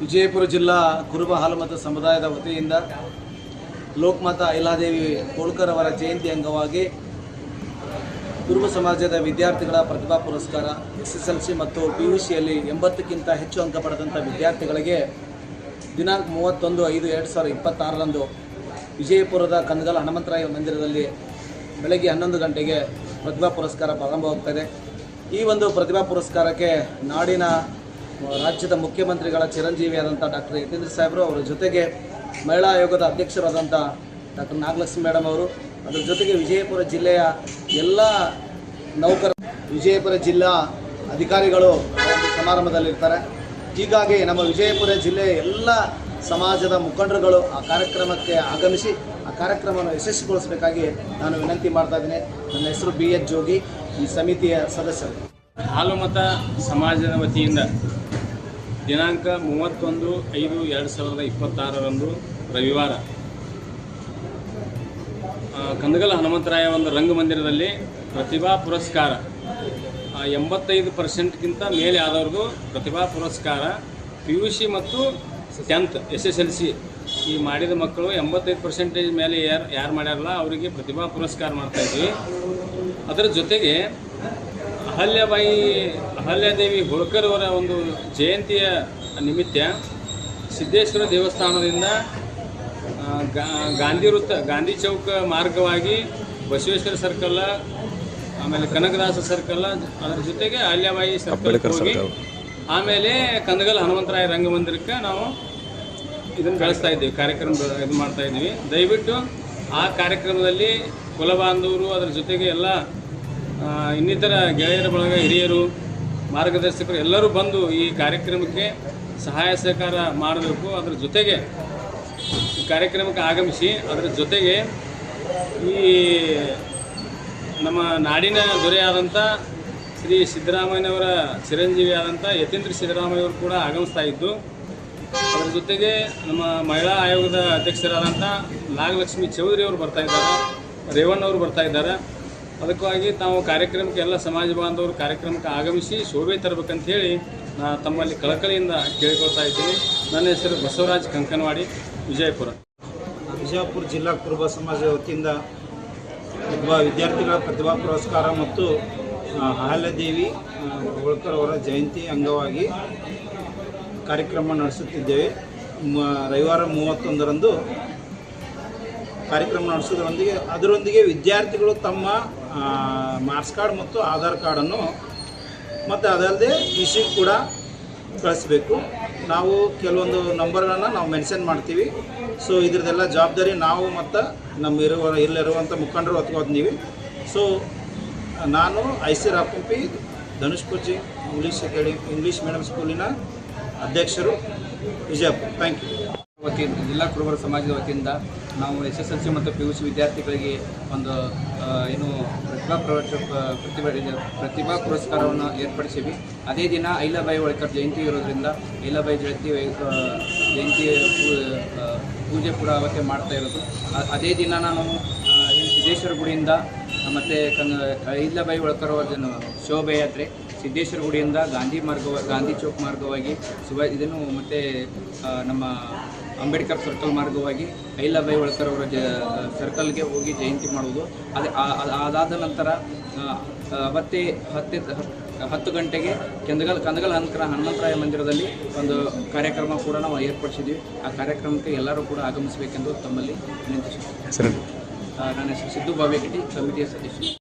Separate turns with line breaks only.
ವಿಜಯಪುರ ಜಿಲ್ಲಾ ಕುರುಬ ಹಾಲುಮತ ಸಮುದಾಯದ ವತಿಯಿಂದ ಲೋಕಮಾತಾ ಅಹಿಲ್ಯಾದೇವಿ ಹೋಳ್ಕರ್ ಅವರ ಜಯಂತಿ ಅಂಗವಾಗಿ ಕುರುಬ ಸಮಾಜದ ವಿದ್ಯಾರ್ಥಿಗಳ ಪ್ರತಿಭಾ ಪುರಸ್ಕಾರ SSLC ಮತ್ತು PUCಯಲ್ಲಿ 80ಕ್ಕಿಂತ ಹೆಚ್ಚು ಅಂಕ ಪಡೆದಂಥ ವಿದ್ಯಾರ್ಥಿಗಳಿಗೆ ದಿನಾಂಕ 31/5/2026ರಂದು ವಿಜಯಪುರದ ಕನಗಲ್ ಹನುಮಂತರಾಯ ಮಂದಿರದಲ್ಲಿ ಬೆಳಗ್ಗೆ 11 ಗಂಟೆಗೆ ಪ್ರತಿಭಾ ಪುರಸ್ಕಾರ ಪ್ರಾರಂಭವಾಗುತ್ತದೆ। ಈ ಒಂದು ಪ್ರತಿಭಾ ಪುರಸ್ಕಾರಕ್ಕೆ ನಾಡಿನ ರಾಜ್ಯದ ಮುಖ್ಯಮಂತ್ರಿಗಳ ಚಿರಂಜೀವಿಯಾದಂಥ ಡಾಕ್ಟರ್ ಯತೀಂದ್ರ ಸಾಹೇಬರು, ಅವರ ಜೊತೆಗೆ ಮಹಿಳಾ ಆಯೋಗದ ಅಧ್ಯಕ್ಷರಾದಂಥ ಡಾಕ್ಟರ್ ನಾಗಲಕ್ಷ್ಮಿ ಮೇಡಮ್ ಅವರು, ಅದರ ಜೊತೆಗೆ ವಿಜಯಪುರ ಜಿಲ್ಲೆಯ ಎಲ್ಲ ವಿಜಯಪುರ ಜಿಲ್ಲಾ ಅಧಿಕಾರಿಗಳು ಸಮಾರಂಭದಲ್ಲಿರ್ತಾರೆ। ಹೀಗಾಗಿ ನಮ್ಮ ವಿಜಯಪುರ ಜಿಲ್ಲೆಯ ಎಲ್ಲ ಸಮಾಜದ ಮುಖಂಡರುಗಳು ಆ ಕಾರ್ಯಕ್ರಮಕ್ಕೆ ಆಗಮಿಸಿ ಆ ಕಾರ್ಯಕ್ರಮವನ್ನು ಯಶಸ್ವಿಗೊಳಿಸಬೇಕಾಗಿ ನಾನು ವಿನಂತಿ ಮಾಡ್ತಾ ಇದ್ದೇನೆ। ನನ್ನ ಹೆಸರು BH ಜೋಗಿ, ಈ ಸಮಿತಿಯ ಸದಸ್ಯರು।
ಹಾಲುಮತ ಸಮಾಜದ ವತಿಯಿಂದ ದಿನಾಂಕ 31/5/2026ರಂದು ರವಿವಾರ ಕನಗಲ್ ಹನುಮಂತರಾಯ ಒಂದು ರಂಗಮಂದಿರದಲ್ಲಿ ಪ್ರತಿಭಾ ಪುರಸ್ಕಾರ 85%ಗಿಂತ ಮೇಲೆ ಆದವ್ರಿಗೂ ಪ್ರತಿಭಾ ಪುರಸ್ಕಾರ, PUC ಮತ್ತು 10th SSLC ಈ ಮಾಡಿದ ಮಕ್ಕಳು 85% ಮೇಲೆ ಯಾರು ಮಾಡ್ಯಾರಲ್ಲ ಅವರಿಗೆ ಪ್ರತಿಭಾ ಪುರಸ್ಕಾರ ಮಾಡ್ತಾಯಿದ್ವಿ। ಅದರ ಜೊತೆಗೆ ಅಹಲ್ಯಾದೇವಿ ಹೋಳ್ಕರ್ ಅವರ ಒಂದು ಜಯಂತಿಯ ನಿಮಿತ್ತ ಸಿದ್ದೇಶ್ವರ ದೇವಸ್ಥಾನದಿಂದ ಗಾಂಧಿ ಚೌಕ ಮಾರ್ಗವಾಗಿ ಬಸವೇಶ್ವರ ಸರ್ಕಲ್, ಆಮೇಲೆ ಕನಕದಾಸ ಸರ್ಕಲ್, ಅದರ ಜೊತೆಗೆ ಅಹಲ್ಯಾಬಾಯಿ ಸರ್ಕಲ್ ಹೋಗಿ ಆಮೇಲೆ ಕನಗಲ್ ಹನುಮಂತರಾಯ ರಂಗಮಂದಿರಕ್ಕೆ ನಾವು ಇದನ್ನು ಬೆಳೆಸ್ತಾ ಇದ್ದೀವಿ, ಕಾರ್ಯಕ್ರಮ ಇದು ಮಾಡ್ತಾ ಇದ್ದೀವಿ। ದಯವಿಟ್ಟು ಆ ಕಾರ್ಯಕ್ರಮದಲ್ಲಿ ಕುಲಬಾಂಧವರು, ಅದರ ಜೊತೆಗೆ ಎಲ್ಲ ಇನ್ನಿತರ ಗೆಳೆಯರ ಬಳಗ, ಹಿರಿಯರು, ಮಾರ್ಗದರ್ಶಕರು ಎಲ್ಲರೂ ಬಂದು ಈ ಕಾರ್ಯಕ್ರಮಕ್ಕೆ ಸಹಾಯ ಸಹಕಾರ ಮಾಡಬೇಕು। ಅದರ ಜೊತೆಗೆ ಈ ಕಾರ್ಯಕ್ರಮಕ್ಕೆ ಆಗಮಿಸಿ ಅದರ ಜೊತೆಗೆ ಈ ನಮ್ಮ ನಾಡಿನ ದೊರೆಯಾದಂಥ ಶ್ರೀ ಸಿದ್ದರಾಮಯ್ಯನವರ ಚಿರಂಜೀವಿಯಾದಂಥ ಯತೀಂದ್ರ ಸಿದ್ದರಾಮಯ್ಯವರು ಕೂಡ ಆಗಮಿಸ್ತಾ ಇದ್ದು, ಅದರ ಜೊತೆಗೆ ನಮ್ಮ ಮಹಿಳಾ ಆಯೋಗದ ಅಧ್ಯಕ್ಷರಾದಂಥ ನಾಗಲಕ್ಷ್ಮಿ ಚೌಧರಿ ಅವರು ಬರ್ತಾಯಿದ್ದಾರೆ, ರೇವಣ್ಣವರು ಬರ್ತಾಯಿದ್ದಾರೆ। ಅದಕ್ಕಾಗಿ ತಾವು ಕಾರ್ಯಕ್ರಮಕ್ಕೆ ಎಲ್ಲ ಸಮಾಜ ಬಾಂಧವರು ಕಾರ್ಯಕ್ರಮಕ್ಕೆ ಆಗಮಿಸಿ ಶೋಭೆ ತರಬೇಕಂತ ಹೇಳಿ ನಾನು ತಮ್ಮಲ್ಲಿ ಕಳಕಳಿಯಿಂದ ಕೇಳಿಕೊಳ್ತಾ ಇದ್ದೀನಿ। ನನ್ನ ಹೆಸರು ಬಸವರಾಜ್ ಕಂಕನವಾಡಿ, ವಿಜಯಪುರ
ಜಿಲ್ಲಾ ಕುರುಬ ಸಮಾಜದ ವತಿಯಿಂದ ವಿದ್ಯಾರ್ಥಿಗಳ ಪ್ರತಿಭಾ ಪುರಸ್ಕಾರ ಮತ್ತು ಅಹಲ್ಯಾದೇವಿ ಹೋಳ್ಕರ್ ಅವರ ಜಯಂತಿ ಅಂಗವಾಗಿ ಕಾರ್ಯಕ್ರಮ ನಡೆಸುತ್ತಿದ್ದೇವೆ। ರವಿವಾರ 31ರಂದು ಕಾರ್ಯಕ್ರಮ ಅದರೊಂದಿಗೆ ವಿದ್ಯಾರ್ಥಿಗಳು ತಮ್ಮ ಮಾರ್ಕ್ಸ್ ಕಾರ್ಡ್ ಮತ್ತು ಆಧಾರ್ ಕಾರ್ಡನ್ನು ಮತ್ತು ಅದಲ್ಲದೆ PUC ಕೂಡ ಕಳಿಸ್ಬೇಕು। ನಾವು ಕೆಲವೊಂದು ನಂಬರ್ಗಳನ್ನು ನಾವು ಮೆನ್ಷನ್ ಮಾಡ್ತೀವಿ। ಸೊ ಇದ್ರದ್ದೆಲ್ಲ ಜವಾಬ್ದಾರಿ ನಾವು ಮತ್ತು ಇಲ್ಲಿರುವಂಥ ಮುಖಂಡರು ಹೊತ್ಕೊತೀವಿ। ಸೊ ನಾನು IC ರಾಪಂಪಿ ಧನುಷ್ ಕೋಚಿಂಗ್ ಇಂಗ್ಲೀಷ್ ಮೀಡಿಯಂ ಸ್ಕೂಲಿನ ಅಧ್ಯಕ್ಷರು, ವಿಜಯಪುರ। Thank you.
ವತಿಯಿಂದ ಜಿಲ್ಲಾ ಕುರುಬರ ಸಮಾಜದ ವತಿಯಿಂದ ನಾವು SSLC ಮತ್ತು PUC ವಿದ್ಯಾರ್ಥಿಗಳಿಗೆ ಒಂದು ಪ್ರತಿಭಾ ಪುರಸ್ಕಾರವನ್ನು ಏರ್ಪಡಿಸಿವಿ। ಅದೇ ದಿನ ಅಹಿಲ್ಯಾಬಾಯಿ ಹೋಳ್ಕರ್ ಜಯಂತಿ ಇರೋದ್ರಿಂದ ಅಹಿಲ್ಯಾಬಾಯಿ ಜಯಂತಿ ಪೂಜೆ ಕೂಡ ಅವತ್ತೇ ಮಾಡ್ತಾ ಇರೋದು। ಅದೇ ದಿನ ನಾನು ಸಿದ್ದೇಶ್ವರ ಗುಡಿಯಿಂದ ಮತ್ತು ಅಹಿಲ್ಯಾಬಾಯಿ ಹೋಳ್ಕರ್ ಅವರ ಶೋಭಾಯಾತ್ರೆ ಸಿದ್ದೇಶ್ವರ ಗುಡಿಯಿಂದ ಗಾಂಧಿ ಚೌಕ್ ಮಾರ್ಗವಾಗಿ ಇದನ್ನು ಮತ್ತು ನಮ್ಮ ಅಂಬೇಡ್ಕರ್ ಸರ್ಕಲ್ ಮಾರ್ಗವಾಗಿ ಅಹಿಲ್ಯಾಬಾಯಿ ಹೋಳ್ಕರ್ ಅವರ ಸರ್ಕಲ್ಗೆ ಹೋಗಿ ಜಯಂತಿ ಮಾಡುವುದು। ಅದಾದ ನಂತರ ಅವತ್ತೇ 10 ಗಂಟೆಗೆ ಕನಗಲ್ ಹನುಮಂತರಾಯ ಮಂದಿರದಲ್ಲಿ ಒಂದು ಕಾರ್ಯಕ್ರಮ ಕೂಡ ನಾವು ಏರ್ಪಡಿಸಿದ್ವಿ। ಆ ಕಾರ್ಯಕ್ರಮಕ್ಕೆ ಎಲ್ಲರೂ ಕೂಡ ಆಗಮಿಸಬೇಕೆಂದು ತಮ್ಮಲ್ಲಿ ವಿನಂತಿಸುತ್ತೇನೆ। ನನ್ನ ಹೆಸರು ಸಿದ್ದು ಬಾವೇಕಟ್ಟಿ, ಸಮಿತಿಯ ಸದಸ್ಯರು।